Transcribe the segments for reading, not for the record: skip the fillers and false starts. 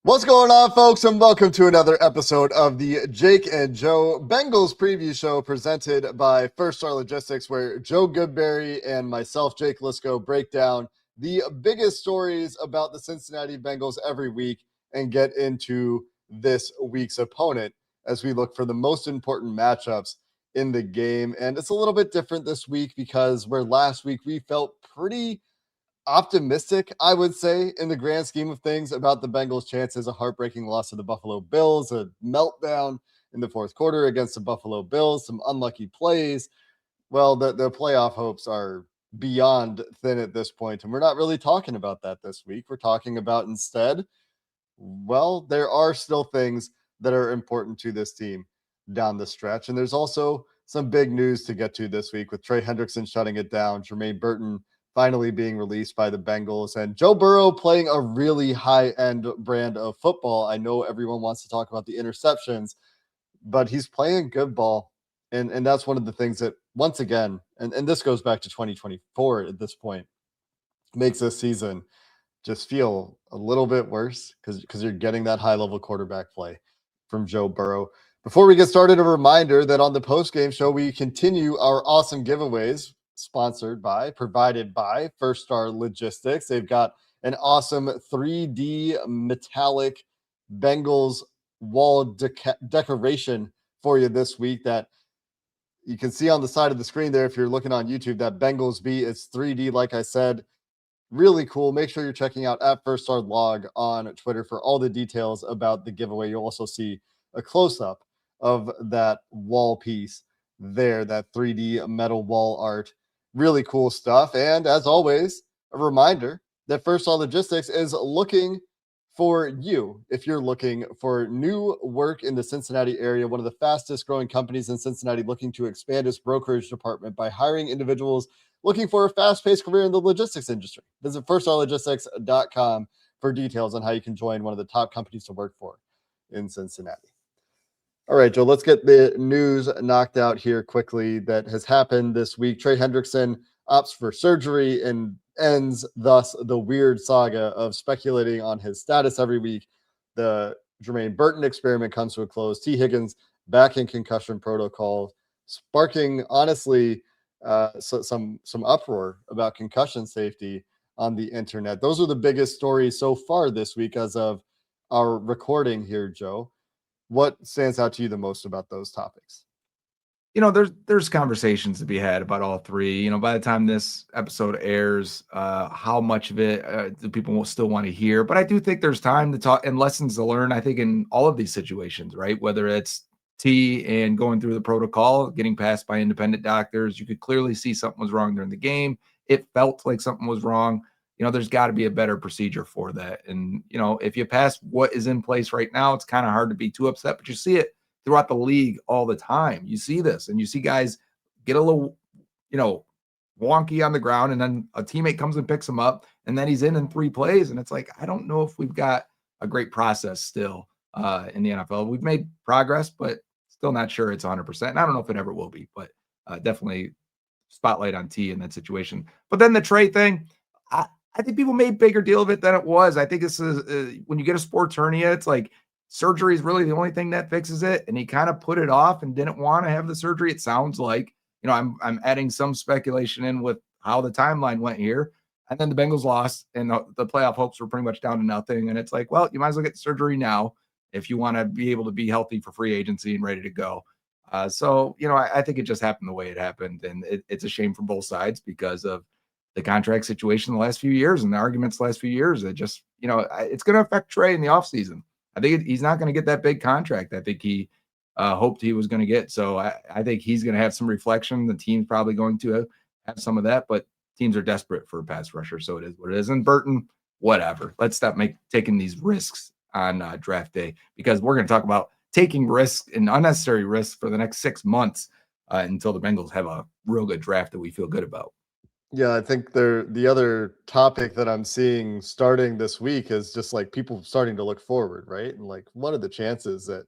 What's going on, folks, and welcome to another episode of the Jake and Joe Bengals preview show presented by First Star Logistics, where Joe Goodberry and myself, Jake Liscow, break down the biggest stories about the Cincinnati Bengals every week and get into this week's opponent as we look for the most important matchups in the game. And it's a little bit different this week because where last week we felt pretty optimistic, I would say, in the grand scheme of things about the Bengals' chances. A heartbreaking loss to the Buffalo Bills, a meltdown in the fourth quarter against the Buffalo Bills, some unlucky plays. Well, the playoff hopes are beyond thin at this point, and we're not really talking about that this week. We're talking about instead, well, there are still things that are important to this team down the stretch, and there's also some big news to get to this week with Trey Hendrickson shutting it down, Jermaine Burton finally being released by the Bengals, and Joe Burrow playing a really high-end brand of football. I know everyone wants to talk about the interceptions, but he's playing good ball, and that's one of the things that, once again, and this goes back to 2024 at this point, makes this season just feel a little bit worse because you're getting that high-level quarterback play from Joe Burrow. Before we get started, a reminder that on the post-game show, we continue our awesome giveaways, provided by First Star Logistics. They've got an awesome 3D metallic Bengals wall decoration for you this week that you can see on the side of the screen there if you're looking on YouTube. That Bengals B is 3D, like I said. Really cool. Make sure you're checking out at First Star Log on Twitter for all the details about the giveaway. You'll also see a close-up of that wall piece there, that 3D metal wall art. Really cool stuff. And as always, a reminder that First Star Logistics is looking for you. If you're looking for new work in the Cincinnati area, one of the fastest growing companies in Cincinnati looking to expand its brokerage department by hiring individuals looking for a fast-paced career in the logistics industry. Visit firststarlogistics.com for details on how you can join one of the top companies to work for in Cincinnati. All right, Joe, let's get the news knocked out here quickly that has happened this week. Trey Hendrickson opts for surgery and ends thus the weird saga of speculating on his status every week. The Jermaine Burton experiment comes to a close. T. Higgins back in concussion protocol, sparking, honestly, some uproar about concussion safety on the internet. Those are the biggest stories so far this week as of our recording here, Joe. What stands out to you the most about those topics? You know, there's conversations to be had about all three. You know, by the time this episode airs, how much of it do people will still want to hear? But I do think there's time to talk and lessons to learn, I think, in all of these situations, right? Whether it's T and going through the protocol, getting passed by independent doctors, you could clearly see something was wrong during the game. It felt like something was wrong. You know, there's got to be a better procedure for that. And, you know, if you pass what is in place right now, it's kind of hard to be too upset, but you see it throughout the league all the time. You see this, and you see guys get a little, you know, wonky on the ground, and then a teammate comes and picks him up, and then he's in 3 plays. And it's like, I don't know if we've got a great process still in the NFL. We've made progress, but still not sure it's 100%. And I don't know if it ever will be, but definitely spotlight on T in that situation. But then the Trey thing, I think people made a bigger deal of it than it was. I think this is when you get a sports hernia, it's like surgery is really the only thing that fixes it. And he kind of put it off and didn't want to have the surgery. It sounds like, you know, I'm adding some speculation in with how the timeline went here. And then the Bengals lost and the playoff hopes were pretty much down to nothing. And it's like, well, you might as well get surgery now if you want to be able to be healthy for free agency and ready to go. So, you know, I think it just happened the way it happened. And it's a shame for both sides because of the contract situation the last few years and the arguments the last few years. It just, you know, it's going to affect Trey in the offseason. I think he's not going to get that big contract I think he hoped he was going to get. So I think he's going to have some reflection. The team's probably going to have some of that, but teams are desperate for a pass rusher. So it is what it is. And Burton, whatever. Let's stop taking these risks on draft day, because we're going to talk about taking risks and unnecessary risks for the next 6 months until the Bengals have a real good draft that we feel good about. Yeah, I think the other topic that I'm seeing starting this week is just like people starting to look forward, right? And like, what are the chances that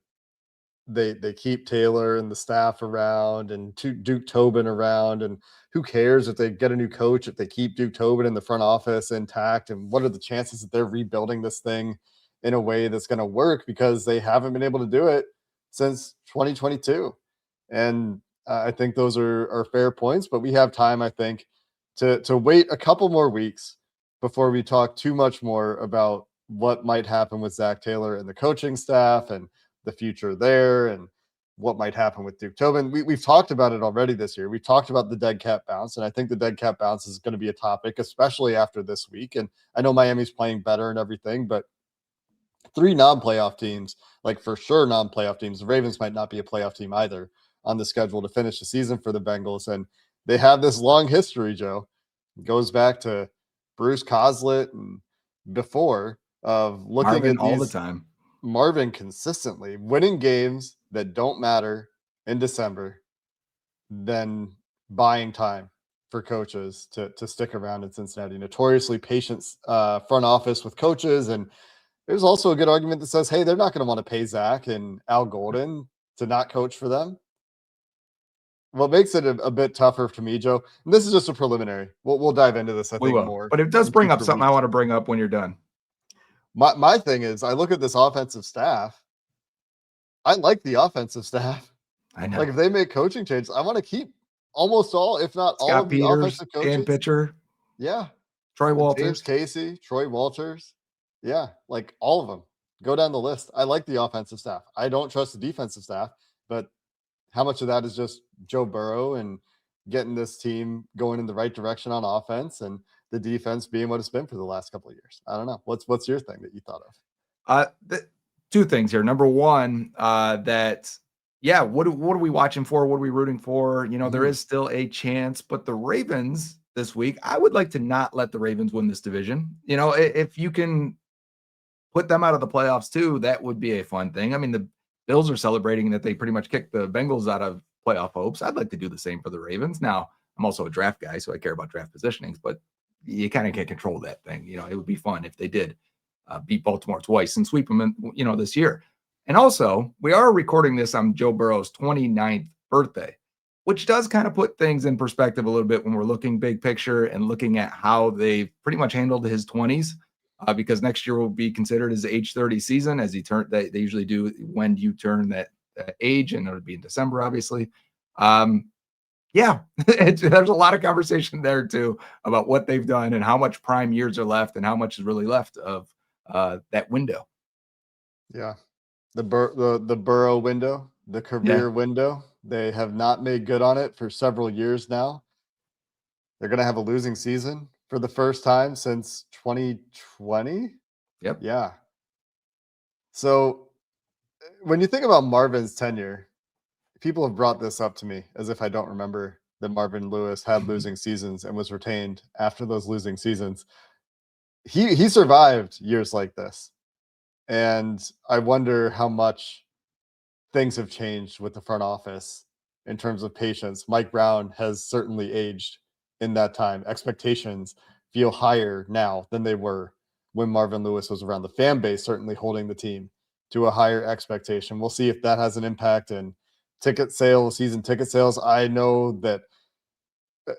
they keep Taylor and the staff around and Duke Tobin around, and who cares if they get a new coach if they keep Duke Tobin in the front office intact, and what are the chances that they're rebuilding this thing in a way that's going to work because they haven't been able to do it since 2022. And I think those are fair points, but we have time, I think, to wait a couple more weeks before we talk too much more about what might happen with Zach Taylor and the coaching staff and the future there and what might happen with Duke Tobin. We've talked about it already this year. We've talked about the dead cat bounce, and I think the dead cat bounce is going to be a topic, especially after this week. And I know Miami's playing better and everything, but three non-playoff teams, like for sure non-playoff teams, the Ravens might not be a playoff team either on the schedule to finish the season for the Bengals. And they have this long history, Joe. It goes back to Bruce Coslet and before of looking Marvin at all the these time. Marvin consistently winning games that don't matter in December, then buying time for coaches to stick around in Cincinnati. Notoriously patient front office with coaches. And there's also a good argument that says, hey, they're not going to want to pay Zach and Al Golden to not coach for them. What makes it a bit tougher to me, Joe, and this is just a preliminary. We'll dive into this, I We think, will. more But it does in bring up future something I weeks. want to bring up when you're done. My thing is, I look at this offensive staff. I like the offensive staff. I know. Like, if they make coaching changes, I want to keep almost all, if not all, Scott of the Peters offensive and coaches. pitcher. Yeah. Troy James Walters. Casey, Troy Walters. Yeah, like all of them. Go down the list. I like the offensive staff. I don't trust the defensive staff, but how much of that is just Joe Burrow and getting this team going in the right direction on offense and the defense being what it's been for the last couple of years? I don't know. What's your thing that you thought of? Two things here. Number one, what are we watching for? What are we rooting for? There is still a chance, but the Ravens this week, I would like to not let the Ravens win this division. If you can put them out of the playoffs too, that would be a fun thing. I mean, the Bills are celebrating that they pretty much kicked the Bengals out of playoff hopes. I'd like to do the same for the Ravens. Now, I'm also a draft guy, so I care about draft positionings, but you kind of can't control that thing. It would be fun if they did beat Baltimore twice and sweep them this year. And also, we are recording this on Joe Burrow's 29th birthday, which does kind of put things in perspective a little bit when we're looking big picture and looking at how they've pretty much handled his 20s. Because next year will be considered his age 30 season, as he turned. They usually do when you turn that age, and it would be in December, obviously. There's a lot of conversation there too about what they've done and how much prime years are left and how much is really left of that window. Yeah, the Burrow window, the career window. They have not made good on it for several years now. They're going to have a losing season for the first time since 2020. Yep. Yeah. So when you think about Marvin's tenure, people have brought this up to me as if I don't remember that Marvin Lewis had losing seasons and was retained after those losing seasons. He survived years like this. And I wonder how much things have changed with the front office in terms of patience. Mike Brown has certainly aged in that time. Expectations feel higher now than they were when Marvin Lewis was around. The fan base certainly holding the team to a higher expectation. We'll see if that has an impact in ticket sales, season ticket sales. I know that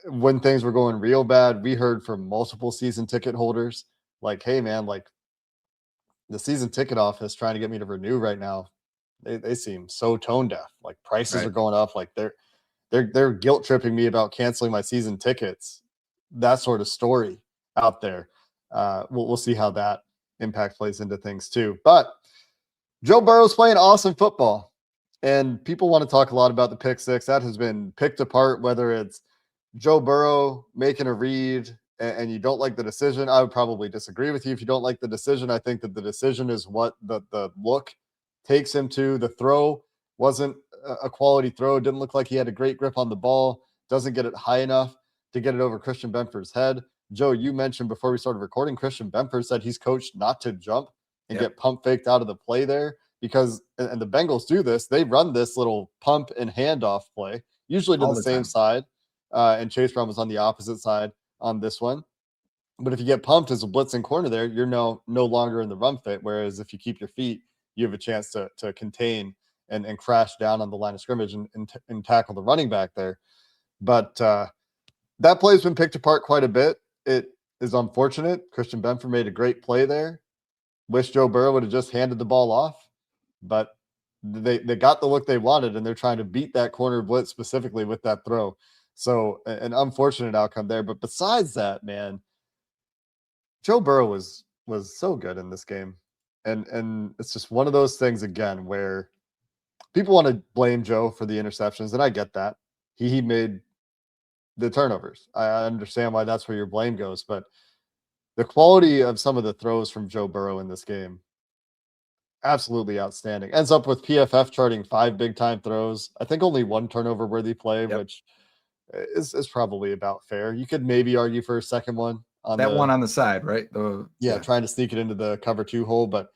when things were going real bad, we heard from multiple season ticket holders like, hey man, like the season ticket office trying to get me to renew right now. They seem so tone deaf. Like prices are going up. Like they're guilt tripping me about canceling my season tickets. That sort of story out there. We'll see how that impact plays into things too. But Joe Burrow's playing awesome football, and people want to talk a lot about the pick six. That has been picked apart, whether it's Joe Burrow making a read and you don't like the decision. I would probably disagree with you if you don't like the decision. I think that the decision is what the look takes him to. The throw wasn't a quality throw. Didn't look like he had a great grip on the ball. Doesn't get it high enough to get it over Christian Benford's head. Joe, you mentioned before we started recording, Christian Benford said he's coached not to jump and get pump faked out of the play there because, and the Bengals do this, they run this little pump and handoff play, usually to the same side. And Chase Brown was on the opposite side on this one. But if you get pumped as a blitzing corner there, you're no longer in the run fit. Whereas if you keep your feet, you have a chance to contain and crash down on the line of scrimmage and tackle the running back there. But that play has been picked apart quite a bit. It is unfortunate. Christian Benford made a great play there. Wish Joe Burrow would have just handed the ball off, but they got the look they wanted, and they're trying to beat that corner blitz specifically with that throw. So an unfortunate outcome there. But besides that, man, Joe Burrow was so good in this game. And it's just one of those things again where people want to blame Joe for the interceptions, and I get that. He made the turnovers. I understand why that's where your blame goes, but the quality of some of the throws from Joe Burrow in this game, absolutely outstanding. Ends up with PFF charting 5 big time throws. I think only 1 turnover worthy play, Yep. which is probably about fair. You could maybe argue for a second one on That one on the side, right? trying to sneak it into the cover 2 hole, but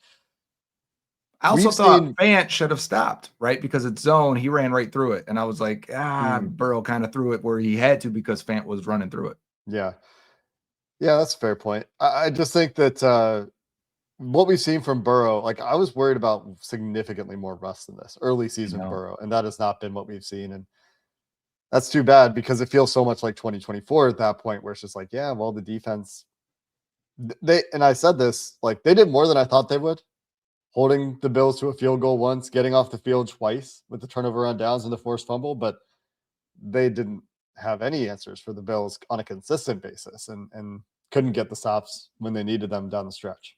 I also we've thought seen Fant should have stopped, right? Because it's zone, he ran right through it. And I was like, Burrow kind of threw it where he had to because Fant was running through it. Yeah. Yeah, that's a fair point. I just think that what we've seen from Burrow, like I was worried about significantly more rust than this early season Burrow, and that has not been what we've seen. And that's too bad because it feels so much like 2024 at that point where it's just like, yeah, well, the defense, and I said this, like they did more than I thought they would, holding the Bills to a field goal once, getting off the field twice with the turnover on downs and the forced fumble, but they didn't have any answers for the Bills on a consistent basis and couldn't get the stops when they needed them down the stretch.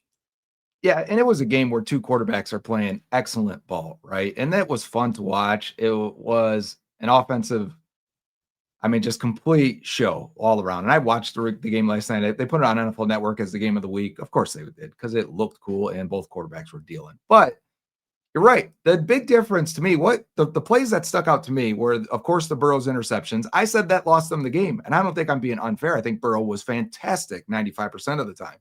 Yeah, and it was a game where 2 quarterbacks are playing excellent ball, right? And that was fun to watch. It was an offensive, just complete show all around. And I watched the game last night. They put it on NFL Network as the game of the week. Of course they did because it looked cool and both quarterbacks were dealing. But you're right. The big difference to me, what the plays that stuck out to me were, of course, the Burrow's interceptions. I said that lost them the game. And I don't think I'm being unfair. I think Burrow was fantastic 95% of the time.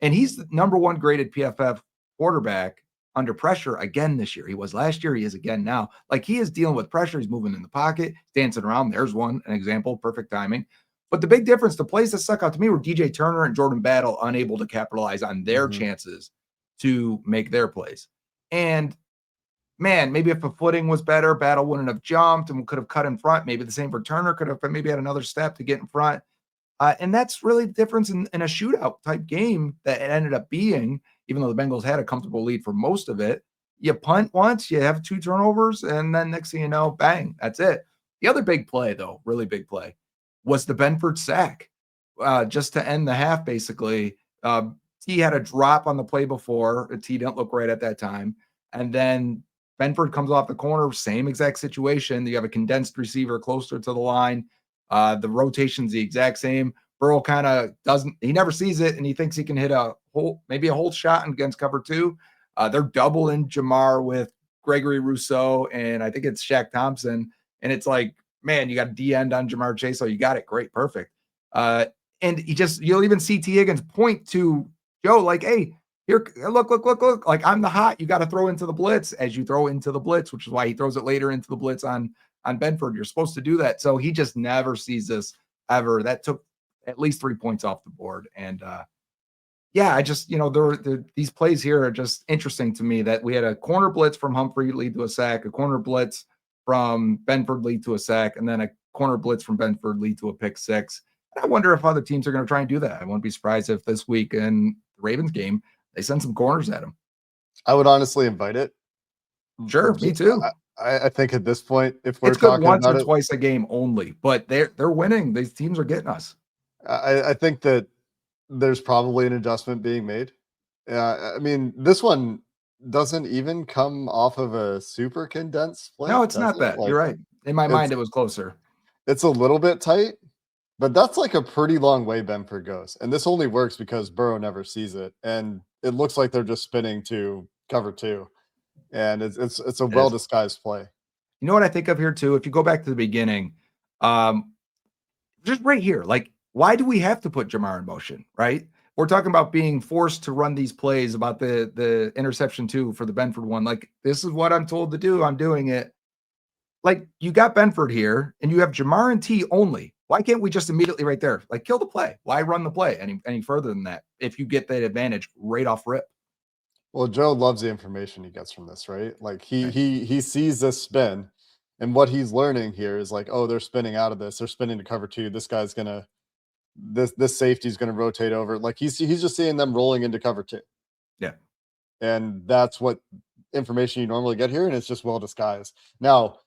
And he's the number 1 graded PFF quarterback under pressure again this year. He was last year. He is again now. Like he is dealing with pressure. He's moving in the pocket, dancing around. There's an example, perfect timing. But the big difference, the plays that stuck out to me were DJ Turner and Jordan Battle unable to capitalize on their chances to make their plays. And man, maybe if the footing was better, Battle wouldn't have jumped and could have cut in front. Maybe the same for Turner, could have maybe had another step to get in front. And that's really the difference in a shootout type game that it ended up being, even though the Bengals had a comfortable lead for most of it. You punt once, you have 2 turnovers, and then next thing you know, bang, that's it. The other big play, though, really big play, was the Benford sack. Just to end the half, basically. T had a drop on the play before. T didn't look right at that time. And then Benford comes off the corner, same exact situation. You have a condensed receiver closer to the line. The rotation's the exact same. Burrow kind of he never sees it, and he thinks he can hit maybe a hold shot against cover 2. They're doubling Jamar with Gregory Rousseau, and I think it's Shaq Thompson. And it's like, man, you got a D end on Jamar Chase, so you got it. Great, perfect. And you'll even see T. Higgins point to Joe, like, hey, here, look. Like, I'm the hot. You got to throw into the blitz as you throw into the blitz, which is why he throws it later into the blitz on Benford. You're supposed to do that. So he just never sees this ever. That took at least 3 points off the board. And I just, these plays here are just interesting to me that we had a corner blitz from Humphrey lead to a sack, a corner blitz from Benford lead to a sack, and then a corner blitz from Benford lead to a pick 6. And I wonder if other teams are going to try and do that. I wouldn't be surprised if this week in the Ravens game, they send some corners at him. I would honestly invite it. Sure, me too. I think at this point, if we're it's good talking once about or it, twice a game only, but they're winning. These teams are getting us. I think that there's probably an adjustment being made. I mean, this one doesn't even come off of a super condensed split. No, it's not that. You're right. In my mind, it was closer. It's a little bit tight, but that's like a pretty long way Benford goes. And this only works because Burrow never sees it. And it looks like they're just spinning to cover 2. And it's a well-disguised play. You know what I think of here too? If you go back to the beginning, just right here, like, why do we have to put Jamar in motion, right? We're talking about being forced to run these plays, about the interception too for the Benford one. Like, this is what I'm told to do. I'm doing it. Like, you got Benford here and you have Jamar and T only. Why can't we just immediately right there, like kill the play? Why run the play any further than that if you get that advantage right off rip? Well, Joe loves the information he gets from this, right? Like Right. he sees this spin, and what he's learning here is like, oh, they're spinning out of this. They're spinning to cover two. This guy's gonna this safety's gonna rotate over. Like he's just seeing them rolling into cover two, Yeah. and that's what information you normally get here, and it's just well disguised. Now,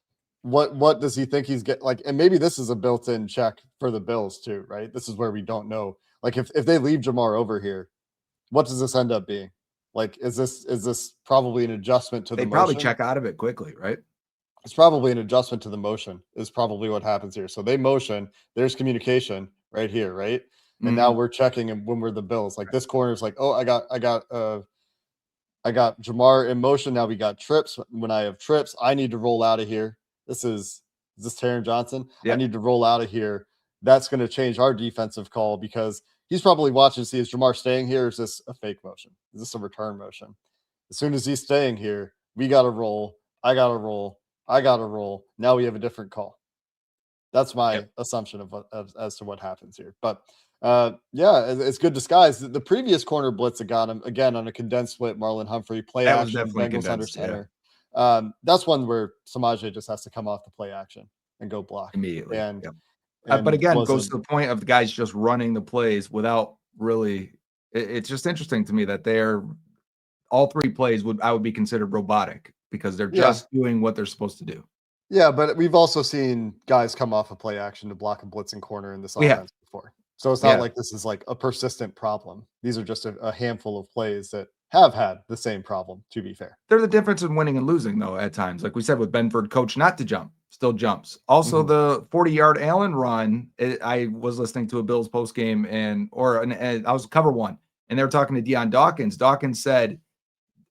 what does he think he's get like? And maybe this is a built-in check for the Bills too, right? This is where we don't know. Like if they leave Jamar over here, what does this end up being? Like, is this probably an adjustment to the They'd probably motion? check out of it quickly, right? It's probably an adjustment to the motion is probably what happens here. So they motion, there's communication right here, right? And now Mhm. we're checking and when we're the Bills. Like this corner is like, oh, I got Jamar in motion. Now we got trips. When I have trips, I need to roll out of here. Is this Taron Johnson? I Yep. need to roll out of here. That's going to change our defensive call because he's probably watching to see is Jamar staying here? Or is this a fake motion? Is this a return motion? As soon as he's staying here, we got to roll. I got to roll. I got to roll. Now we have a different call. That's my Yep. assumption of as to what happens here. But yeah, it's good disguise. The previous corner blitz that got him again on a condensed split, Marlon Humphrey, play That was action, definitely Bengals under condensed, yeah, center. That's one where Samaje just has to come off the play action and go block. immediately. And Yep. But and again, goes wasn't to the point of the guys just running the plays without really it's just interesting to me that they're all 3 plays I would be considered robotic because they're yeah. just doing what they're supposed to do. Yeah, but we've also seen guys come off a play action to block a blitzing corner in this We have. offense before. So it's not Yeah. like this is like a persistent problem. These are just a handful of plays that have had the same problem, to be fair. They're the difference in winning and losing, though, at times. Like we said with Benford, coach not to jump, still jumps. Also, Mhm. the 40-yard Allen run, I was listening to a Bills post game and I was cover one, and they were talking to Deion Dawkins. Dawkins said,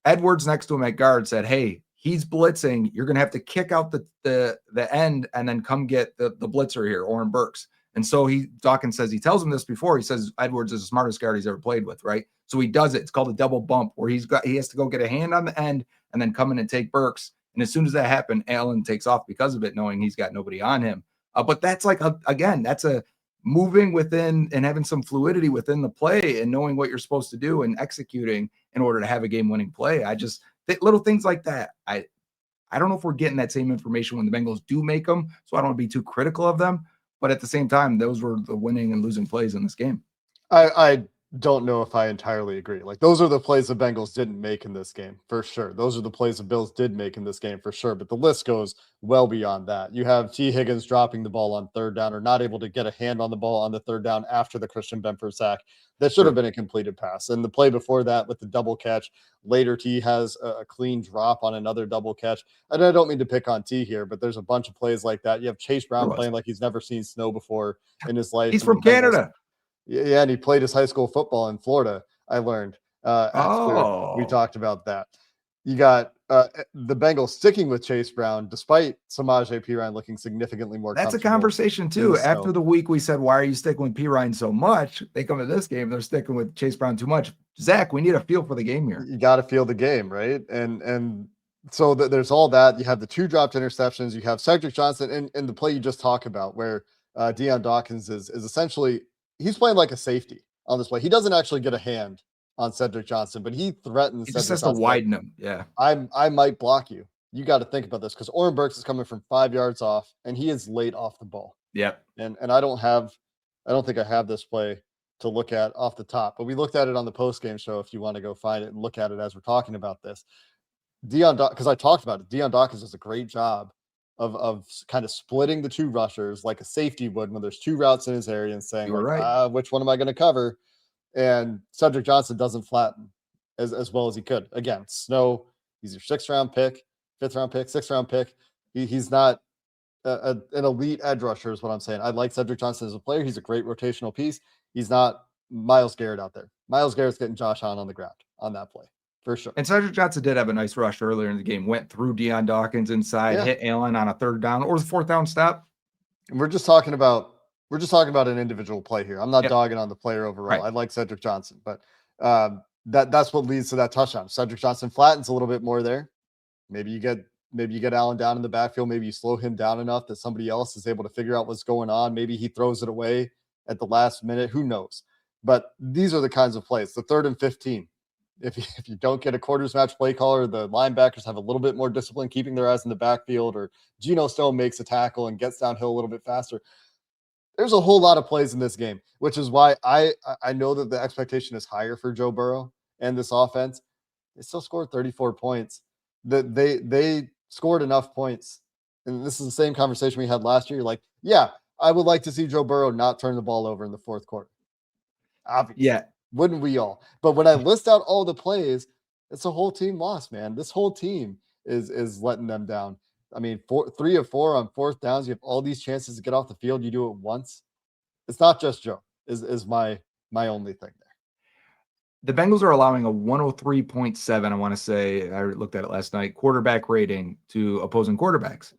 Edwards next to him at guard said, hey, he's blitzing. You're going to have to kick out the end and then come get the blitzer here, Oren Burks. And so Dawkins says he tells him this before. He says Edwards is the smartest guard he's ever played with, right? So he does it. It's called a double bump where he has to go get a hand on the end and then come in and take Burks. And as soon as that happened, Allen takes off because of it, knowing he's got nobody on him. But that's like again, that's a moving within and having some fluidity within the play and knowing what you're supposed to do and executing in order to have a game-winning play. I just little things like that. I don't know if we're getting that same information when the Bengals do make them, so I don't want to be too critical of them. But at the same time, those were the winning and losing plays in this game. I don't know if I entirely agree. Like those are the plays the Bengals didn't make in this game for sure. Those are the plays the Bills did make in this game for sure. But the list goes well beyond that. You have T. Higgins dropping the ball on third down or not able to get a hand on the ball on the third down after the Christian Benford sack. That should have True. been a completed pass. And the play before that with the double catch, later T has a clean drop on another double catch. And I don't mean to pick on T here, but there's a bunch of plays like that. You have Chase There Brown was. playing like he's never seen snow before in his life, He's and the from Bengals Canada. yeah, and he played his high school football in Florida. I learned after we Oh, talked about that. You got the Bengals sticking with Chase Brown, despite Samaje Perine looking significantly more that's a comfortable conversation in the too. snow. After the week we said, why are you sticking with P. Ryan so much? They come to this game, they're sticking with Chase Brown too much. Zach, we need a feel for the game here. You got to feel the game, right? And so there's all that. You have the 2 dropped interceptions. You have Cedric Johnson and the play you just talked about, where Deion Dawkins is essentially he's playing like a safety on this play. He doesn't actually get a hand on Cedric Johnson, but he threatens He just Cedric has to Johnson like widen him. Yeah. I might block you. You got to think about this because Oren Burks is coming from 5 yards off, and he is late off the ball. Yep. And I don't think I have this play to look at off the top, but we looked at it on the post game show. If you want to go find it and look at it as we're talking about this, because I talked about it, Deion Dawkins does a great job of kind of splitting the 2 rushers like a safety would when there's 2 routes in his area and saying You were like, right. which one am I going to cover? And Cedric Johnson doesn't flatten as well as he could. Again, snow. He's your 6th round pick, 5th round pick, 6th round pick. He's not an elite edge rusher, is what I'm saying. I like Cedric Johnson as a player. He's a great rotational piece. He's not Miles Garrett out there. Miles Garrett's getting Josh Allen on the ground on that play for sure. And Cedric Johnson did have a nice rush earlier in the game. Went through Deion Dawkins inside, Yeah, hit Allen on a 3rd down or the 4th down stop. and we're just talking about an individual play here. I'm not Yep. dogging on the player overall. Right. I like Cedric Johnson, but that's what leads to that touchdown. Cedric Johnson flattens a little bit more there. Maybe you get Maybe you get Allen down in the backfield. Maybe you slow him down enough that somebody else is able to figure out what's going on. Maybe he throws it away at the last minute. Who knows? But these are the kinds of plays. The 3rd and 15. If you don't get a quarters match play caller, the linebackers have a little bit more discipline, keeping their eyes in the backfield, or Geno Stone makes a tackle and gets downhill a little bit faster. There's a whole lot of plays in this game, which is why I know that the expectation is higher for Joe Burrow and this offense. They still scored 34 points. That they scored enough points. And this is the same conversation we had last year. You're like, yeah, I would like to see Joe Burrow not turn the ball over in the 4th quarter. Obviously. Yeah. Wouldn't we all? But when I list out all the plays, it's a whole team loss, man. This whole team is letting them down. I mean, 3 of 4 on 4th downs. You have all these chances to get off the field. You do it once. It's not just Joe. Is my only thing there. The Bengals are allowing a 103.7, I want to say, I looked at it last night, quarterback rating to opposing quarterbacks.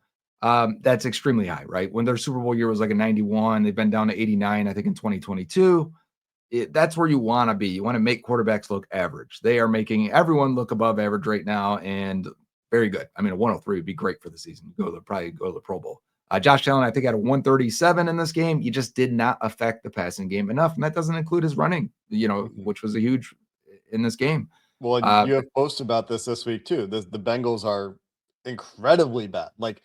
That's extremely high, right? When their Super Bowl year was like a 91, they've been down to 89, I think, in 2022. That's where you want to be. You want to make quarterbacks look average. They are making everyone look above average right now, and very good. I mean, a 103 would be great for the season. Probably go to the Pro Bowl. Josh Allen, I think, had a 137 in this game. You just did not affect the passing game enough, and that doesn't include his running, which was a huge in this game. Well, and you have posts about this week too. The Bengals are incredibly bad. Like,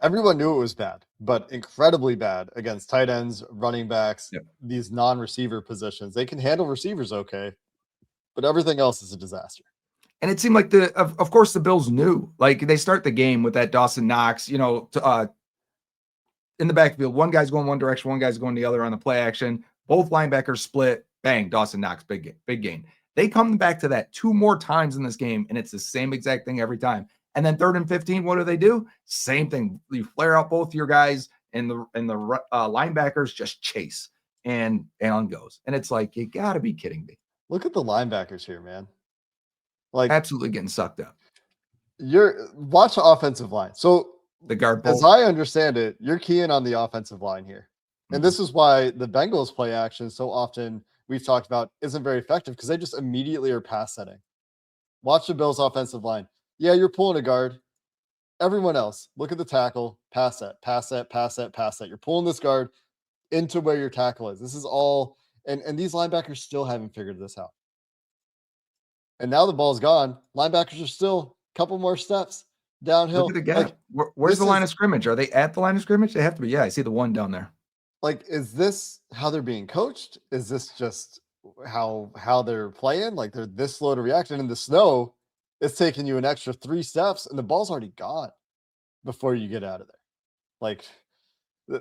everyone knew it was bad, but incredibly bad against tight ends, running backs, these non-receiver positions. They can handle receivers okay, but everything else is a disaster. And it seemed like of course the Bills knew. Like, they start the game with that Dawson Knox, in the backfield. One guy's going one direction, one guy's going the other on the play action. Both linebackers split. Bang, Dawson Knox, big gain. They come back to that 2 more times in this game, and it's the same exact thing every time. And then 3rd and 15, what do? Same thing. You flare out both your guys, and the linebackers just chase, and Allen goes. And it's like, you got to be kidding me. Look at the linebackers here, man. Like, absolutely getting sucked up. Watch the offensive line. So the guard, as I understand it, you're keying on the offensive line here. And this is why the Bengals play action so often we've talked about isn't very effective, because they just immediately are pass setting. Watch the Bills offensive line. Yeah, you're pulling a guard. Everyone else, look at the tackle, pass set, pass set, pass set, pass set. You're pulling this guard into where your tackle is. This is all, and these linebackers still haven't figured this out. And now the ball's gone. Linebackers are still a couple more steps downhill. Look at the gap. Like, where's the line of scrimmage? Are they at the line of scrimmage? They have to be. Yeah, I see the one down there. Like, is this how they're being coached? Is this just how they're playing? Like, they're this slow to react. And in the snow, it's taking you an extra 3 steps, and the ball's already gone before you get out of there. Like,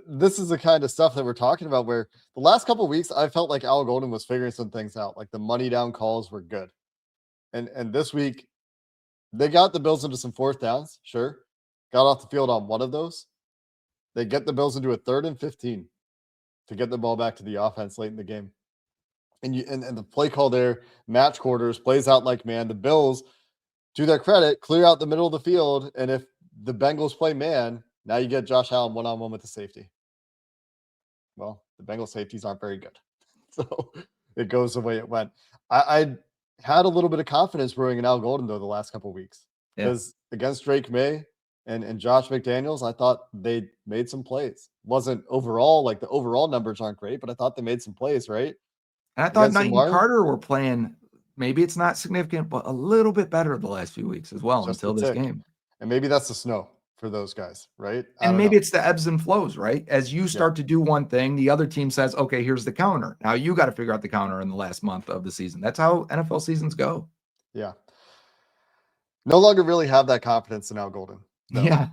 this is the kind of stuff that we're talking about, where the last couple of weeks, I felt like Al Golden was figuring some things out. Like, the money down calls were good. And this week, they got the Bills into some 4th downs, sure. Got off the field on one of those. They get the Bills into a 3rd and 15 to get the ball back to the offense late in the game. And the play call there, match quarters, plays out like man. The Bills, to their credit, clear out the middle of the field. And if the Bengals play man, now you get Josh Allen one-on-one with the safety. Well, the Bengals safeties aren't very good. So it goes the way it went. I had a little bit of confidence brewing in Al Golden, though, the last couple of weeks. Because against Drake May and Josh McDaniels, I thought they made some plays. Wasn't overall, like, the overall numbers aren't great, but I thought they made some plays, right? And I thought Knight and Carter were playing, maybe it's not significant, but a little bit better the last few weeks as well, just until this game. And maybe that's the snow for those guys, right? And maybe it's the ebbs and flows, right? As you start to do one thing, the other team says, okay, here's the counter. Now you got to figure out the counter in the last month of the season. That's how NFL seasons go. Yeah. No longer really have that confidence in Al Golden. Yeah.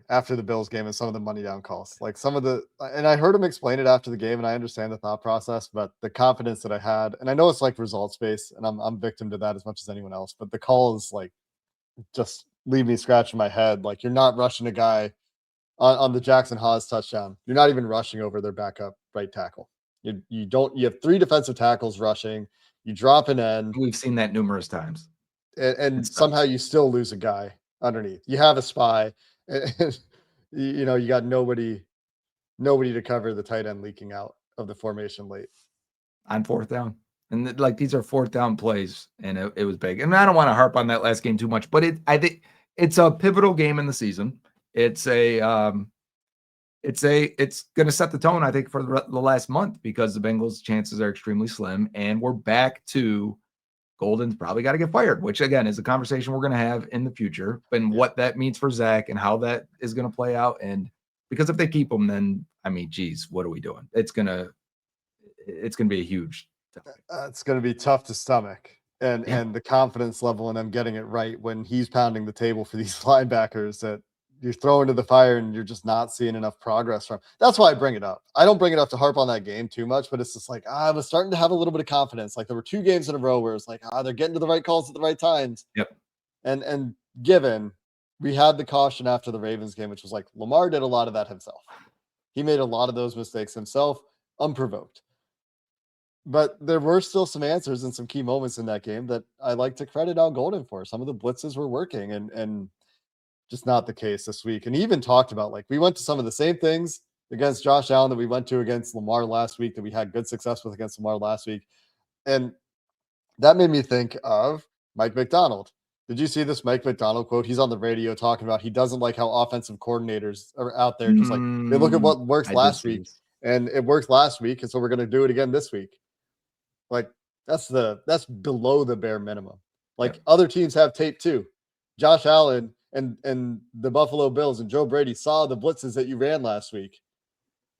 After the Bills game and some of the money down calls, like and I heard him explain it after the game, and I understand the thought process, but the confidence that I had, and I know it's like results based, and I'm victim to that as much as anyone else, but the calls like just leave me scratching my head. Like, you're not rushing a guy on the Jackson Haas touchdown. You're not even rushing over their backup right tackle. You have 3 defensive tackles rushing. You drop an end. We've seen that numerous times. And somehow you still lose a guy underneath. You have a spy, and you got nobody to cover the tight end leaking out of the formation late on 4th down. And these are 4th down plays, and it was big. And I don't want to harp on that last game too much, but I think It's a pivotal game in the season. It's going to set the tone, I think, for the last month, because the Bengals' chances are extremely slim, and we're back to Golden's probably got to get fired, which again is a conversation we're going to have in the future, and what that means for Zach and how that is going to play out. And because if they keep him, then I mean, geez, what are we doing? It's gonna be a huge topic. It's going to be tough to stomach, and the confidence level in them getting it right when he's pounding the table for these linebackers that you're throwing to the fire and you're just not seeing enough progress from. That's why I bring it up. I don't bring it up to harp on that game too much, but it's just like, I was starting to have a little bit of confidence. Like there were 2 games in a row where it's like, they're getting to the right calls at the right times. Yep. And given we had the caution after the Ravens game, which was like Lamar did a lot of that himself. He made a lot of those mistakes himself, unprovoked. But there were still some answers and some key moments in that game that I like to credit Al Golden for. Some of the blitzes were working, and just not the case this week. And he even talked about, like, we went to some of the same things against Josh Allen that we went to against Lamar last week, that we had good success with against Lamar last week. And that made me think of Mike McDonald. Did you see this Mike McDonald quote? He's on the radio talking about he doesn't like how offensive coordinators are out there just like, they look at what worked last week, and it worked last week, and so we're going to do it again this week. Like, that's below the bare minimum. Like, other teams have tape too. Josh Allen and the Buffalo Bills and Joe Brady saw the blitzes that you ran last week.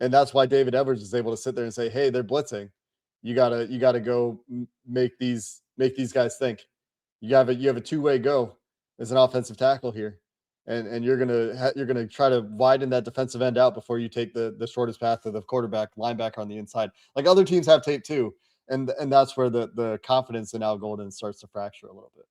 And that's why David Edwards is able to sit there and say, hey, they're blitzing. You gotta go make these guys think. You have a two-way go as an offensive tackle here. And you're gonna try to widen that defensive end out before you take the shortest path to the quarterback linebacker on the inside. Like, other teams have tape too. And that's where the confidence in Al Golden starts to fracture a little bit.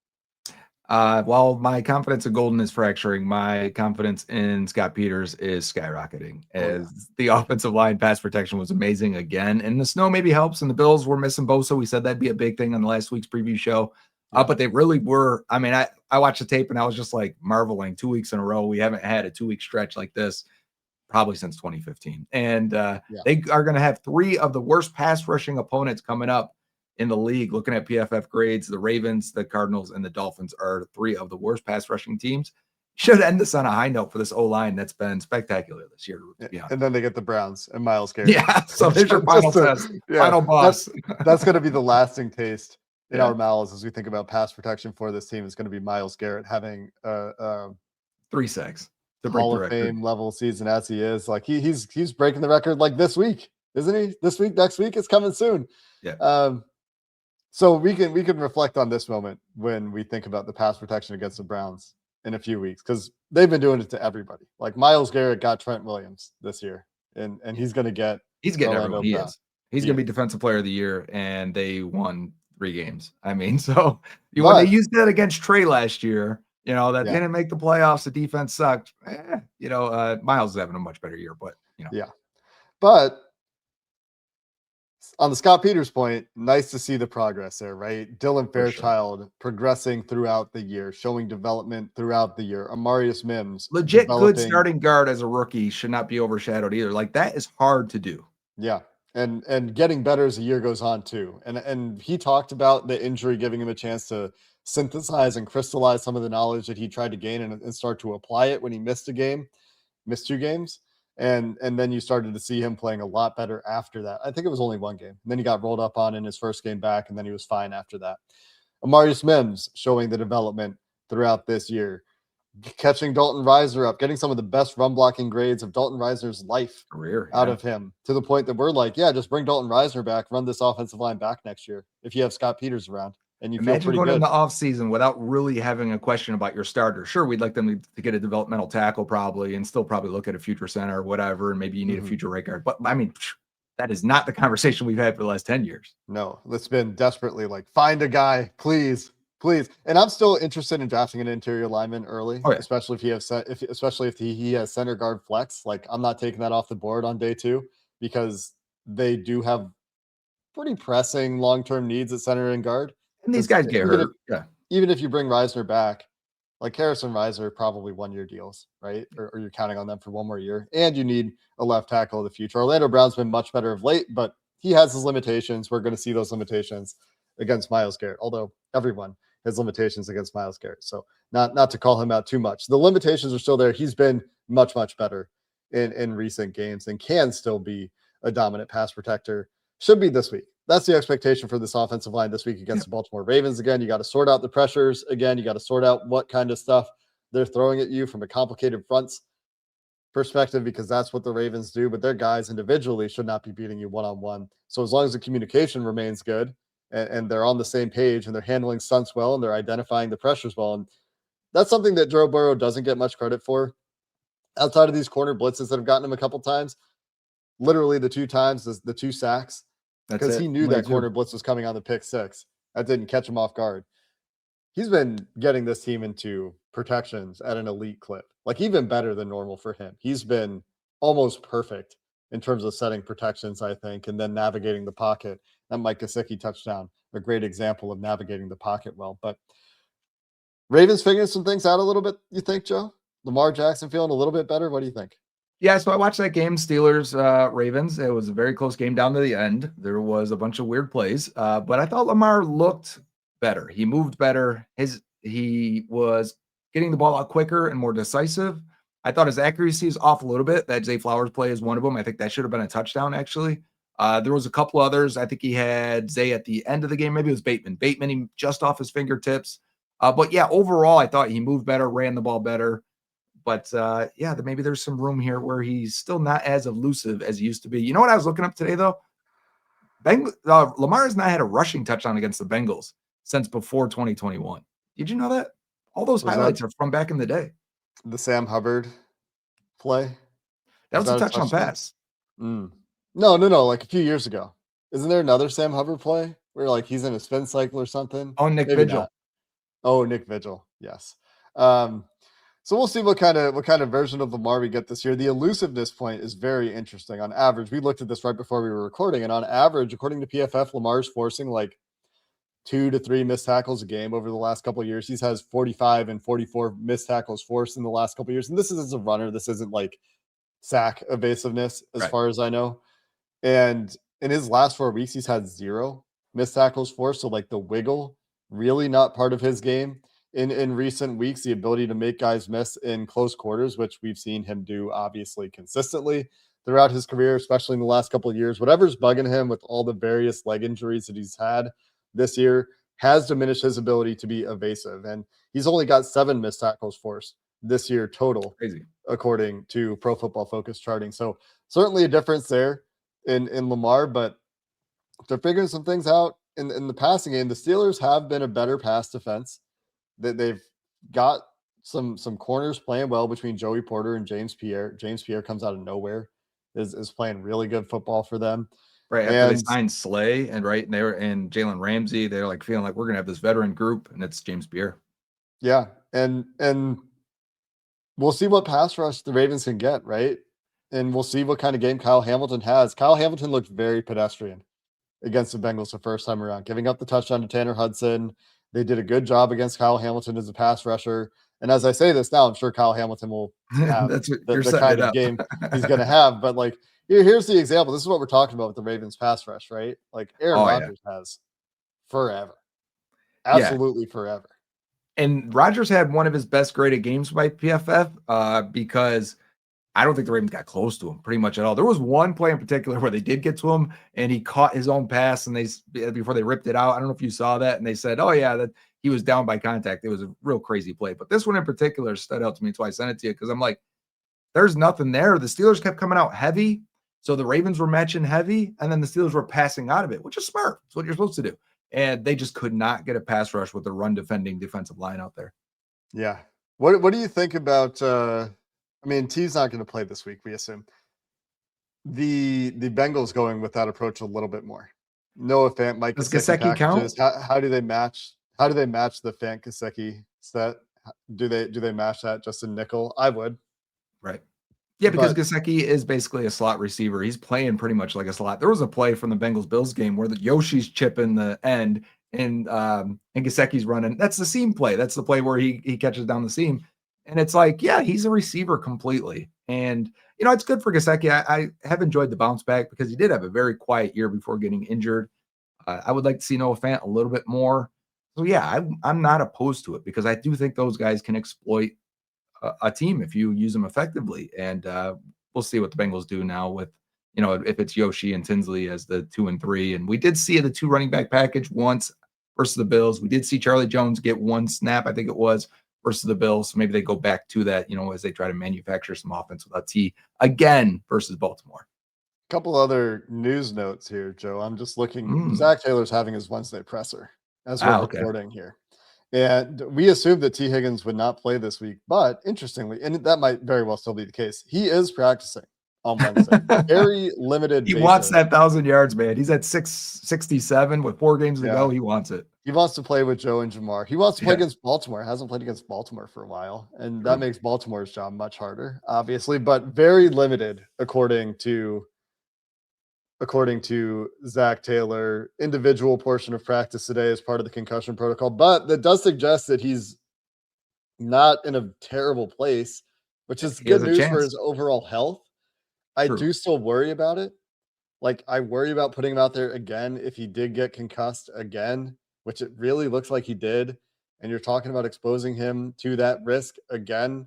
While my confidence in Golden is fracturing, my confidence in Scott Peters is skyrocketing, as the offensive line pass protection was amazing again. And the snow maybe helps, and the Bills were missing Bosa. We said that'd be a big thing on the last week's preview show. But they really were. I mean, I watched the tape and I was just like marveling. 2 weeks in a row. We haven't had a 2-week stretch like this probably since 2015. And they are going to have 3 of the worst pass rushing opponents coming up in the league. Looking at PFF grades, the Ravens, the Cardinals, and the Dolphins are 3 of the worst pass rushing teams. Should end this on a high note for this O-line that's been spectacular this year. And then they get the Browns and Myles Garrett. Yeah, so there's your final test, final boss. That's going to be the lasting taste in our mouths as we think about pass protection for this team. Is going to be Myles Garrett having 3 sacks. Hall of Fame level season as he is. Like, he's breaking the record like this week, isn't he? This week, next week, it's coming soon. Yeah. So we can reflect on this moment when we think about the pass protection against the Browns in a few weeks, because they've been doing it to everybody. Like, Myles Garrett got Trent Williams this year, and he's going to get he's getting everyone. He's going to be Defensive Player of the Year, and they won 3 games. I mean, so when they used that against Trey last year, that didn't make the playoffs. The defense sucked. Myles is having a much better year, but But on the Scott Peters point, nice to see the progress there, right? Dylan Fairchild progressing throughout the year, showing development throughout the year. Amarius Mims, legit good starting guard as a rookie, should not be overshadowed either. Like, that is hard to do. Yeah. And getting better as the year goes on too. And he talked about the injury giving him a chance to synthesize and crystallize some of the knowledge that he tried to gain and start to apply it when he missed 2 games. And then you started to see him playing a lot better after that. I think it was only 1 game. And then he got rolled up on in his first game back, and then he was fine after that. Amarius Mims showing the development throughout this year, catching Dalton Risner up, getting some of the best run blocking grades of Dalton Risner's life career out of him, to the point that we're like, just bring Dalton Risner back, run this offensive line back next year if you have Scott Peters around. And you imagine feel pretty going good in the offseason without really having a question about your starter. Sure, we'd like them to get a developmental tackle probably, and still probably look at a future center or whatever, and maybe you need a future right guard. But I mean, that is not the conversation we've had for the last 10 years. No, it's been desperately like, find a guy, please. And I'm still interested in drafting an interior lineman early, especially if he has center guard flex. Like, I'm not taking that off the board on day 2, because they do have pretty pressing long-term needs at center and guard. And these guys get hurt. Even if you bring Risner back, like Harrison Risner, probably 1-year deals, right? Or you're counting on them for 1 more year. And you need a left tackle in the future. Orlando Brown's been much better of late, but he has his limitations. We're going to see those limitations against Myles Garrett, although everyone his limitations against Myles Garrett. So not to call him out too much. The limitations are still there. He's been much better in recent games and can still be a dominant pass protector. Should be this week. That's the expectation for this offensive line this week against the Baltimore Ravens. Again, you got to sort out the pressures. Again, you got to sort out what kind of stuff they're throwing at you from a complicated fronts perspective, because that's what the Ravens do. But their guys individually should not be beating you one-on-one. So as long as the communication remains good and they're on the same page and they're handling stunts well and they're identifying the pressures well, and that's something that Joe Burrow doesn't get much credit for. Outside of these corner blitzes that have gotten him a couple times, literally the 2 times, the 2 sacks, because he knew that corner blitz was coming on the pick 6. That didn't catch him off guard. He's been getting this team into protections at an elite clip, like even better than normal for him. He's been almost perfect in terms of setting protections, I think, and then navigating the pocket. That Mike Gesicki touchdown, a great example of navigating the pocket well. But Ravens figuring some things out a little bit, you think, Joe? Lamar Jackson feeling a little bit better? What do you think? Yeah, so I watched that game, Steelers, Ravens. It was a very close game down to the end. There was a bunch of weird plays, but I thought Lamar looked better. He moved better. He was getting the ball out quicker and more decisive. I thought his accuracy is off a little bit. That Zay Flowers play is one of them. I think that should have been a touchdown, actually. There was a couple others. I think he had Zay at the end of the game. Maybe it was Bateman. Bateman, he just off his fingertips. But yeah, overall, I thought he moved better, ran the ball better. But yeah, maybe there's some room here where he's still not as elusive as he used to be. You know what I was looking up today, though? Lamar has not had a rushing touchdown against the Bengals since before 2021. Did you know that? All those highlights are from back in the day. The Sam Hubbard play? That was a touchdown pass. No, like a few years ago. Isn't there another Sam Hubbard play where like he's in a spin cycle or something? Oh, Nick Vigil. Not. Oh, Nick Vigil. Yes. So we'll see what kind of version of Lamar we get this year. The elusiveness point is very interesting. On average, we looked at this right before we were recording, and on average, according to PFF, Lamar's forcing like 2 to 3 missed tackles a game over the last couple of years. He has 45 and 44 missed tackles forced in the last couple of years. And this is as a runner. This isn't like sack evasiveness as far as I know. And in his last 4 weeks, he's had 0 missed tackles forced. So like the wiggle, really not part of his game. In recent weeks, the ability to make guys miss in close quarters, which we've seen him do obviously consistently throughout his career, especially in the last couple of years. Whatever's bugging him with all the various leg injuries that he's had this year has diminished his ability to be evasive. And he's only got 7 missed tackles forced this year total, crazy, according to Pro Football Focus charting. So certainly a difference there in Lamar, but they're figuring some things out in the passing game. The Steelers have been a better pass defense. That they've got some corners playing well between Joey Porter and James Pierre. James Pierre comes out of nowhere, is playing really good football for them. Right after they signed Slay and Jalen Ramsey, they're like feeling like we're gonna have this veteran group, and it's James Pierre. Yeah, and we'll see what pass rush the Ravens can get, right? And we'll see what kind of game Kyle Hamilton has. Kyle Hamilton looked very pedestrian against the Bengals the first time around, giving up the touchdown to Tanner Hudson. They did a good job against Kyle Hamilton as a pass rusher. And as I say this now, I'm sure Kyle Hamilton will have the kind of game he's going to have. But like, here's the example. This is what we're talking about with the Ravens pass rush, right? Like Aaron Rodgers has forever. Absolutely forever. And Rodgers had one of his best graded games by PFF because I don't think the Ravens got close to him pretty much at all. There was one play in particular where they did get to him and he caught his own pass and before they ripped it out. I don't know if you saw that. And they said, oh yeah, that he was down by contact. It was a real crazy play. But this one in particular stood out to me. That's why I sent it to you. Cause I'm like, there's nothing there. The Steelers kept coming out heavy. So the Ravens were matching heavy and then the Steelers were passing out of it, which is smart. It's what you're supposed to do. And they just could not get a pass rush with the run defending defensive line out there. Yeah. What do you think about, I mean, T's not going to play this week, we assume. The Bengals going with that approach a little bit more. Noah Fant, Mike Gesicki count? How do they match? How do they match the Fant Gesicki set? Do they match that just in nickel? I would. Right. Yeah, because Gesicki is basically a slot receiver. He's playing pretty much like a slot. There was a play from the Bengals-Bills game where the Yoshi's chipping the end and Gesicki's running. That's the seam play. That's the play where he catches down the seam. And it's like, yeah, he's a receiver completely. And, you know, it's good for Gesicki. I have enjoyed the bounce back because he did have a very quiet year before getting injured. I would like to see Noah Fant a little bit more. So yeah, I'm not opposed to it because I do think those guys can exploit a team if you use them effectively. And we'll see what the Bengals do now with, if it's Yoshi and Tinsley as the 2 and 3. And we did see the 2 running back package once versus the Bills. We did see Charlie Jones get 1 snap, I think it was, versus the Bills. So maybe they go back to that, as they try to manufacture some offense without T again versus Baltimore. Couple other news notes here, Joe. I'm just looking. Mm. Zach Taylor's having his Wednesday presser as we're Okay. recording here. And we assumed that T. Higgins would not play this week, but interestingly, and that might very well still be the case, he is practicing on Wednesday. Very limited He basis. wants that 1,000 yards, man. He's at 667 with 4 games to go. He wants it. He wants to play with Joe and Jamar. He wants to play against Baltimore. Hasn't played against Baltimore for a while, and that makes Baltimore's job much harder, obviously, but very limited according to Zach Taylor. Individual portion of practice today as part of the concussion protocol, but that does suggest that he's not in a terrible place, which is good news for his overall health. I do still worry about it. Like, I worry about putting him out there again if he did get concussed again, which it really looks like he did. And you're talking about exposing him to that risk again.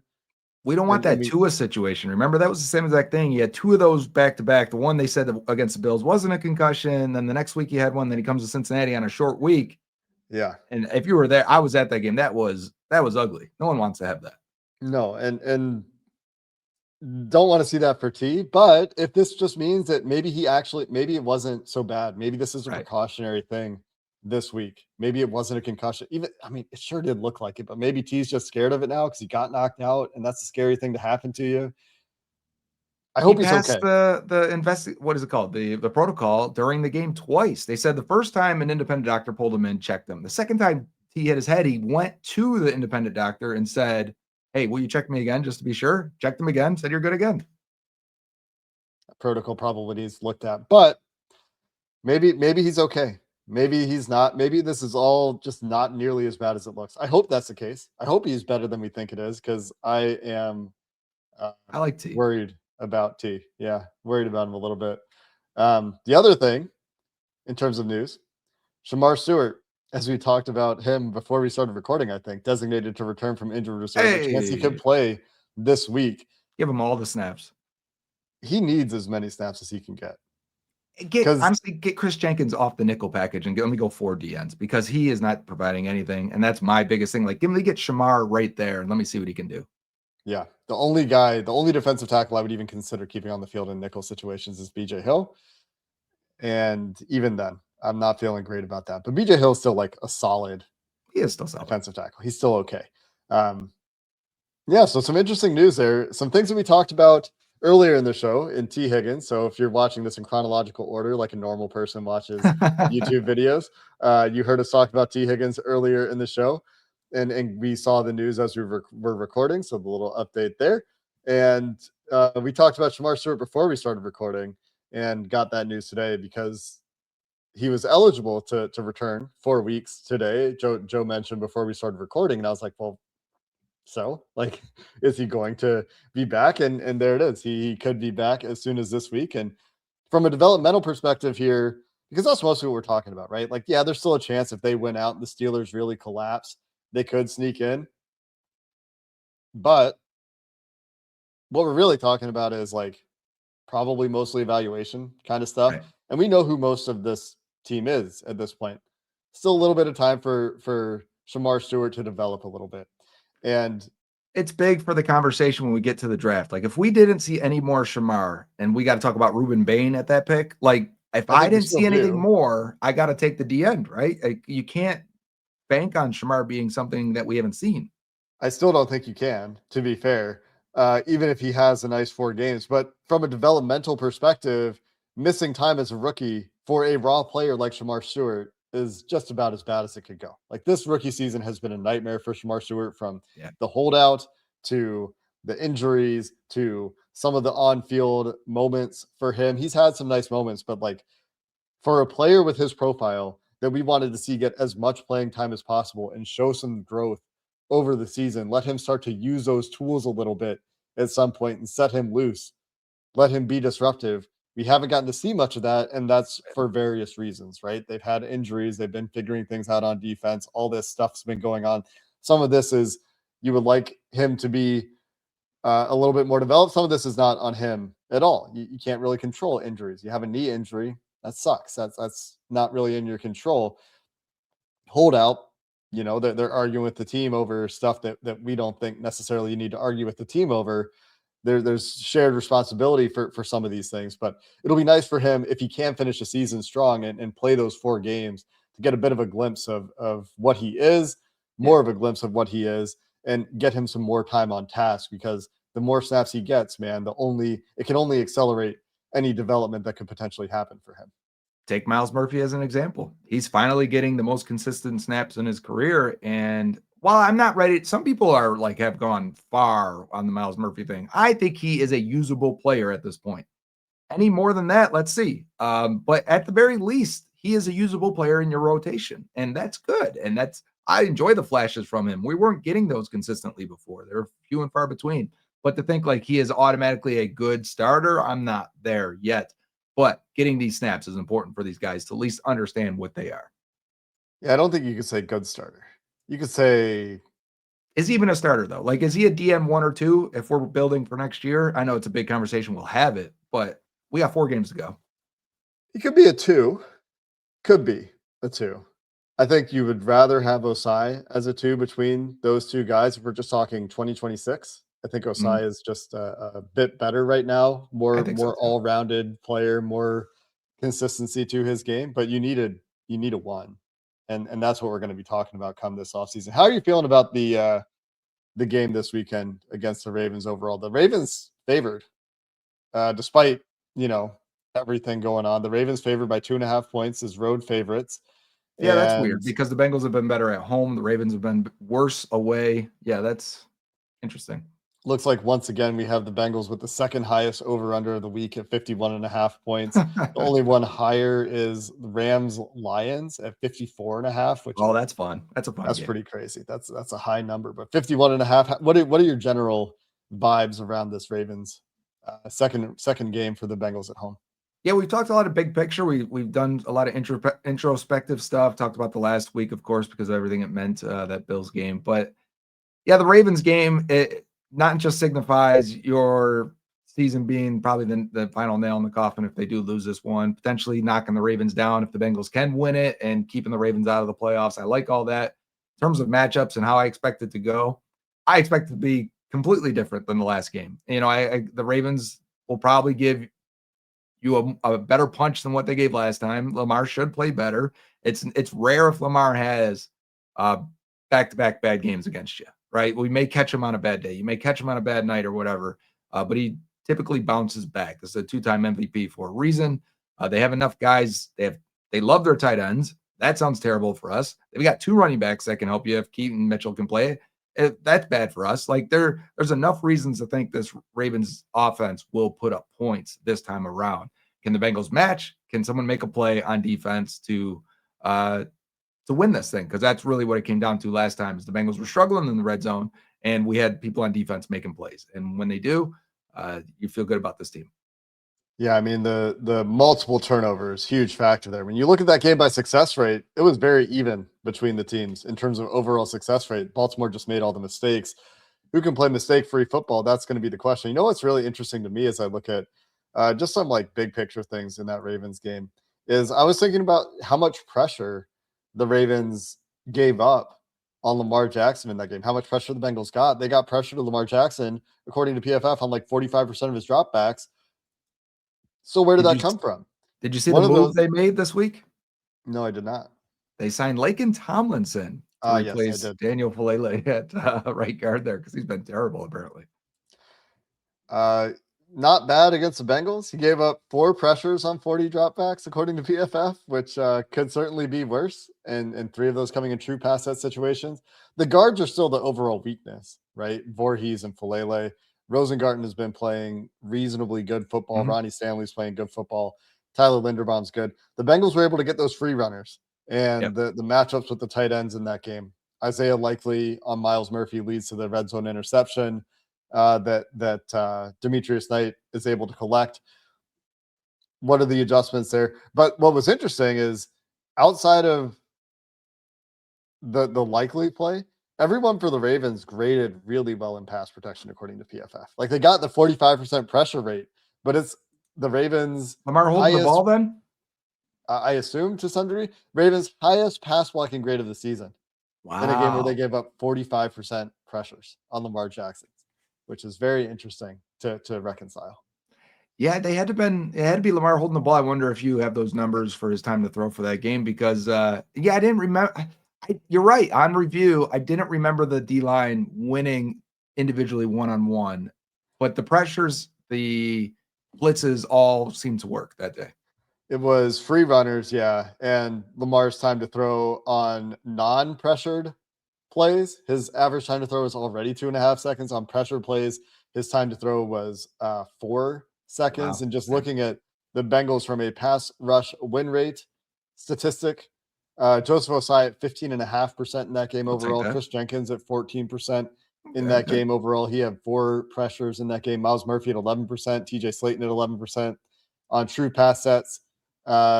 We don't want that Tua situation. Remember, that was the same exact thing. He had 2 of those back to back. The one they said against the Bills wasn't a concussion. Then the next week he had one. Then he comes to Cincinnati on a short week. Yeah. And if you were there, I was at that game. That was ugly. No one wants to have that. No, and don't want to see that for T. But if this just means that maybe it wasn't so bad. Maybe this is a precautionary thing this week. Maybe it wasn't a concussion. It sure did look like it, but maybe T's just scared of it now because he got knocked out, and that's a scary thing to happen to you. I hope he's okay. What is it called? The protocol during the game twice. They said the first time an independent doctor pulled him in, checked him. The second time T hit his head, he went to the independent doctor and said, "Hey, will you check me again just to be sure?" Checked him again, said you're good again. Protocol probably needs looked at, but maybe he's okay. Maybe he's not. Maybe this is all just not nearly as bad as it looks. I hope that's the case. I hope he's better than we think it is because I am I like T. Worried about T. Yeah, worried about him a little bit. The other thing, in terms of news, Shamar Stewart, as we talked about him before we started recording, I think, designated to return from injured reserve, which means he could play this week. Give him all the snaps. He needs as many snaps as he can get. Honestly, get Chris Jenkins off the nickel package and let me go 4 DNs because he is not providing anything. And that's my biggest thing. Like, let me get Shamar right there and let me see what he can do. Yeah. The only defensive tackle I would even consider keeping on the field in nickel situations is BJ Hill. And even then, I'm not feeling great about that. But BJ Hill is still like a solid. He is still solid defensive tackle. He's still okay. So some interesting news there. Some things that we talked about earlier in the show in T. Higgins. So if you're watching this in chronological order, like a normal person watches YouTube videos, you heard us talk about T. Higgins earlier in the show. And we saw the news as we were recording. So the little update there. And we talked about Shamar Stewart before we started recording and got that news today because he was eligible to return 4 weeks today. Joe mentioned before we started recording. And I was like, well, so like, is he going to be back? And there it is. He could be back as soon as this week. And from a developmental perspective here, because that's mostly what we're talking about, right? Like, yeah, there's still a chance if they win out and the Steelers really collapse, they could sneak in. But what we're really talking about is like probably mostly evaluation kind of stuff. Right. And we know who most of this team is at this point. Still a little bit of time for Shamar Stewart to develop a little bit. And it's big for the conversation when we get to the draft. Like if we didn't see any more Shamar and we got to talk about Ruben Bain at that pick, like if I didn't see anything more, I got to take the D end, right? Like you can't bank on Shamar being something that we haven't seen. I still don't think you can, to be fair, even if he has a nice 4 games. But from a developmental perspective, missing time as a rookie for a raw player like Shamar Stewart is just about as bad as it could go. Like this rookie season has been a nightmare for Shamar Stewart from the holdout to the injuries to some of the on-field moments for him. He's had some nice moments, but like for a player with his profile that we wanted to see get as much playing time as possible and show some growth over the season, let him start to use those tools a little bit at some point and set him loose, let him be disruptive. we haven't gotten to see much of that, and that's for various reasons, right? They've had injuries, they've been figuring things out on defense, all this stuff's been going on. Some of this is you would like him to be a little bit more developed. Some of this is not on him at all. You can't really control injuries. You have a knee injury, that sucks. That's not really in your control. Holdout, they're arguing with the team over stuff that we don't think necessarily you need to argue with the team over. There's shared responsibility for some of these things, but it'll be nice for him if he can finish the season strong and play those 4 games to get a bit of a glimpse of what he is, more of a glimpse of what he is, and get him some more time on task, because the more snaps he gets, man, it can only accelerate any development that could potentially happen for him. Take Myles Murphy as an example. He's finally getting the most consistent snaps in his career. And while I'm not ready, some people are like have gone far on the Myles Murphy thing. I think he is a usable player at this point. Any more than that, let's see. But at the very least, he is a usable player in your rotation, and that's good. And I enjoy the flashes from him. We weren't getting those consistently before. They're few and far between. But to think like he is automatically a good starter, I'm not there yet. But getting these snaps is important for these guys to at least understand what they are. Yeah, I don't think you could say good starter. You could say, is he even a starter though? Like, is he a DM 1 or 2 if we're building for next year? I know it's a big conversation. We'll have it, but we got 4 games to go. He could be a 2. Could be a 2. I think you would rather have Osai as a 2 between those 2 guys if we're just talking 2026. I think Osai is just a bit better right now, more all-rounded player, more consistency to his game. But you need a 1, and that's what we're going to be talking about come this offseason. How are you feeling about the game this weekend against the Ravens overall? The Ravens favored, despite everything going on. The Ravens favored by 2.5 points as road favorites. Yeah, that's weird because the Bengals have been better at home. The Ravens have been worse away. Yeah, that's interesting. Looks like once again we have the Bengals with the second highest over-under of the week at 51.5 points. The only one higher is the Rams Lions at 54.5. Which that's fun. That's game. Pretty crazy. That's a high number, but 51.5. What are your general vibes around this Ravens second game for the Bengals at home? Yeah, we've talked a lot of big picture. We've done a lot of introspective stuff. Talked about the last week, of course, because of everything it meant, that Bills game. But yeah, the Ravens game, it not just signifies your season being probably the final nail in the coffin if they do lose this one, potentially knocking the Ravens down if the Bengals can win it and keeping the Ravens out of the playoffs. I like all that. In terms of matchups and how I expect it to go, I expect it to be completely different than the last game. The Ravens will probably give you a better punch than what they gave last time. Lamar should play better. It's rare if Lamar has back-to-back bad games against you, right? We may catch him on a bad day. You may catch him on a bad night or whatever, but he typically bounces back. This is a 2-time MVP for a reason. They have enough guys. They love their tight ends. That sounds terrible for us. They've got 2 running backs that can help you if Keaton Mitchell can play. That's bad for us. Like there's enough reasons to think this Ravens offense will put up points this time around. Can the Bengals match? Can someone make a play on defense to win this thing? Because that's really what it came down to last time. Is the Bengals were struggling in the red zone, and we had people on defense making plays. And when they do, you feel good about this team. Yeah, I mean the multiple turnovers, huge factor there. When you look at that game by success rate, it was very even between the teams in terms of overall success rate. Baltimore just made all the mistakes. Who can play mistake-free football? That's going to be the question. You know what's really interesting to me as I look at just some like big picture things in that Ravens game is I was thinking about how much pressure the Ravens gave up on Lamar Jackson in that game. How much pressure the Bengals got. They got pressure to Lamar Jackson, according to PFF, on like 45% of his dropbacks. So where did that come from? Did you see the move they made this week? No, I did not. They signed Laken Tomlinson to replace Daniel Falele at right guard there because he's been terrible apparently. Not bad against the Bengals. He gave up 4 pressures on 40 dropbacks, according to PFF, which could certainly be worse. And 3 of those coming in true pass set situations. The guards are still the overall weakness, right? Voorhees and Falele. Rosengarten has been playing reasonably good football. Mm-hmm. Ronnie Stanley's playing good football. Tyler Linderbaum's good. The Bengals were able to get those free runners and the matchups with the tight ends in that game. Isaiah Likely on Myles Murphy leads to the red zone interception that Demetrius Knight is able to collect. what are the adjustments there? But what was interesting is outside of the likely play, everyone for the Ravens graded really well in pass protection according to PFF. Like they got the 45% pressure rate, but it's the Ravens Lamar holding the highest, ball then? I assume to some degree, Ravens highest pass blocking grade of the season in a game where they Wow. gave up 45% pressures on Lamar Jackson, which is very interesting to reconcile. Yeah, it had to be Lamar holding the ball. I wonder if you have those numbers for his time to throw for that game because I didn't remember. You're right. On review, I didn't remember the D-line winning individually one-on-one, but the pressures, the blitzes all seemed to work that day. It was free runners, yeah, and Lamar's time to throw on non-pressured plays. His average time to throw was already 2.5 seconds. On pressure plays, his time to throw was 4 seconds. Wow. And just looking at the Bengals from a pass rush win rate statistic, Joseph Osai at 15.5% in that game overall. Chris Jenkins at 14% in that game overall. He had 4 pressures in that game. Miles Murphy at 11%, TJ Slayton at 11% on true pass sets.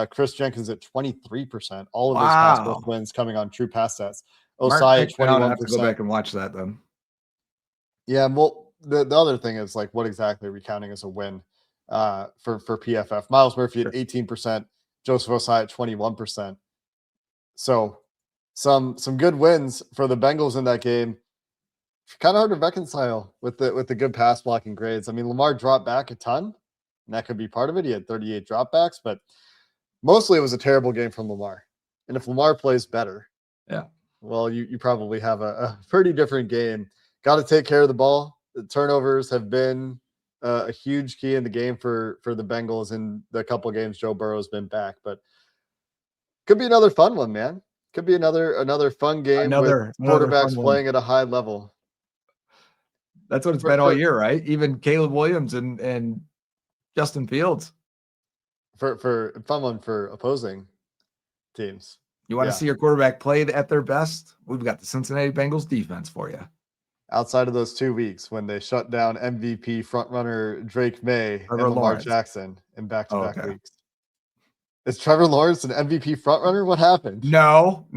Chris Jenkins at 23%. All of those pass rush wins coming on true pass sets. Osai at 21%. I have to go back and watch that then. Yeah, well, the other thing is like, what exactly are we counting as a win for PFF? Miles Murphy at 18%, Joseph Osai at 21%. So some good wins for the Bengals in that game. Kind of hard to reconcile with the good pass blocking grades. I mean, Lamar dropped back a ton, and that could be part of it. He had 38 dropbacks, but mostly it was a terrible game from Lamar. And if Lamar plays better, well, you probably have a pretty different game. Got to take care of the ball. The turnovers have been a huge key in the game for the Bengals in the couple games Joe Burrow's been back. But could be another fun one, man. Could be another fun game with quarterbacks playing at a high level. That's what it's been all year, right? Even Caleb Williams and Justin Fields. For fun one for opposing teams. You want to see your quarterback play at their best? We've got the Cincinnati Bengals defense for you. Outside of those 2 weeks when they shut down MVP frontrunner Drake May and Lamar Jackson in back-to-back weeks. Is Trevor Lawrence an MVP frontrunner? What happened? No.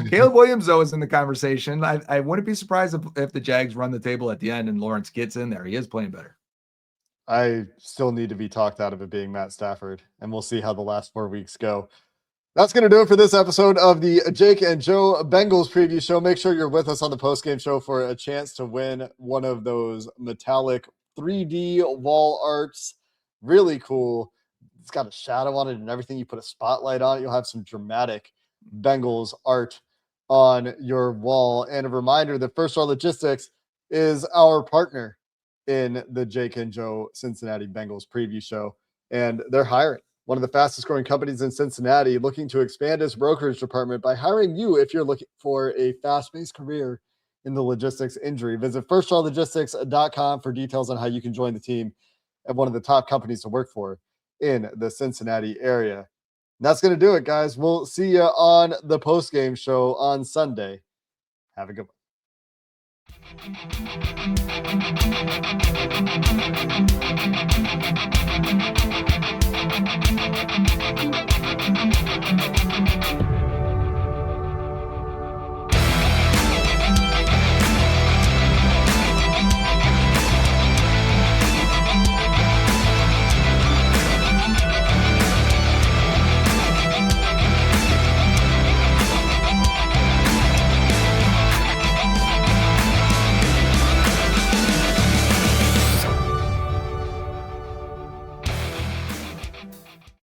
Caleb Williams, though, is in the conversation. I wouldn't be surprised if the Jags run the table at the end and Lawrence gets in there. He is playing better. I still need to be talked out of it being Matt Stafford, and we'll see how the last 4 weeks go. That's going to do it for this episode of the Jake and Joe Bengals preview show. Make sure you're with us on the postgame show for a chance to win one of those metallic 3D wall arts. Really cool. It's got a shadow on it and everything. You put a spotlight on it, you'll have some dramatic Bengals art on your wall. And a reminder that First Star Logistics is our partner in the Jake and Joe Cincinnati Bengals preview show, and they're hiring. One of the fastest growing companies in Cincinnati, looking to expand its brokerage department by hiring you if you're looking for a fast-paced career in the logistics industry. Visit firststarlogistics.com for details on how you can join the team at one of the top companies to work for in the Cincinnati area. And that's going to do it, guys. We'll see you on the postgame show on Sunday. Have a good one.